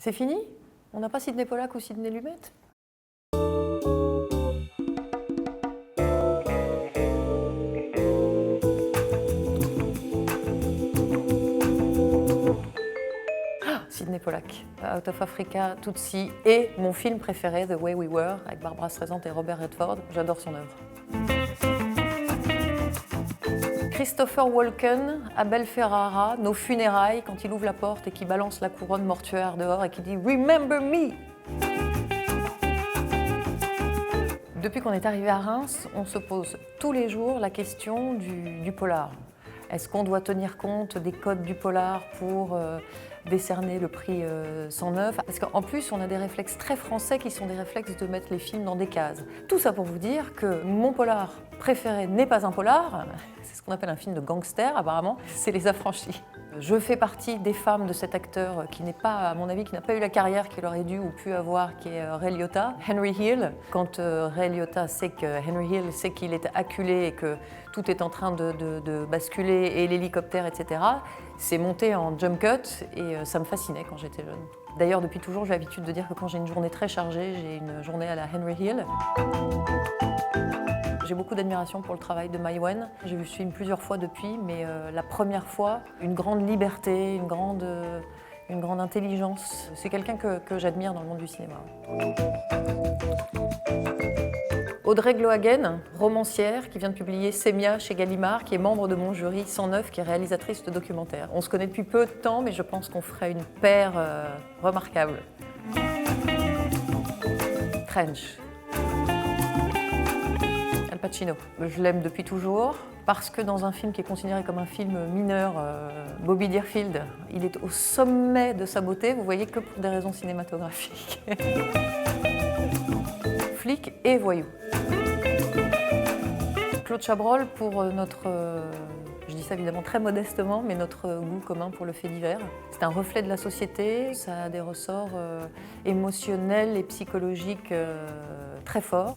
C'est fini? On n'a pas Sidney Pollack ou Sidney Lumet? Sidney Pollack, Out of Africa, Tootsie et mon film préféré, The Way We Were, avec Barbra Streisand et Robert Redford. J'adore son œuvre. Christopher Walken, Abel Ferrara, Nos funérailles, quand il ouvre la porte et qu'il balance la couronne mortuaire dehors et qu'il dit « Remember me ». Depuis qu'on est arrivé à Reims, on se pose tous les jours la question du polar. Est-ce qu'on doit tenir compte des codes du polar pour décerner le prix 109? Parce qu'en plus, on a des réflexes très français qui sont des réflexes de mettre les films dans des cases. Tout ça pour vous dire que mon polar préféré n'est pas un polar, c'est ce qu'on appelle un film de gangster apparemment, c'est Les Affranchis. Je fais partie des femmes de cet acteur qui n'est pas, à mon avis, qui n'a pas eu la carrière qu'il aurait dû ou pu avoir, qui est Ray Liotta, Henry Hill. Quand Ray Liotta sait que Henry Hill sait qu'il est acculé et que tout est en train de basculer et l'hélicoptère, etc., c'est monté en jump cut et ça me fascinait quand j'étais jeune. D'ailleurs, depuis toujours, j'ai l'habitude de dire que quand j'ai une journée très chargée, j'ai une journée à la Henry Hill. J'ai beaucoup d'admiration pour le travail de Mai Wen. J'ai vu ce film plusieurs fois depuis, mais la première fois, une grande liberté, une grande intelligence. C'est quelqu'un que j'admire dans le monde du cinéma. Audrey Glohagen, romancière, qui vient de publier Sémia chez Gallimard, qui est membre de mon jury 109, qui est réalisatrice de documentaires. On se connaît depuis peu de temps, mais je pense qu'on ferait une paire remarquable. Trench. Al Pacino. Je l'aime depuis toujours parce que dans un film qui est considéré comme un film mineur, Bobby Deerfield, il est au sommet de sa beauté, vous voyez, que pour des raisons cinématographiques. Flic et voyou. Claude Chabrol pour notre, je dis ça évidemment très modestement, mais notre goût commun pour le fait divers. C'est un reflet de la société, ça a des ressorts émotionnels et psychologiques très forts.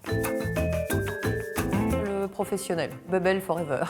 Le professionnel, Bubble Forever.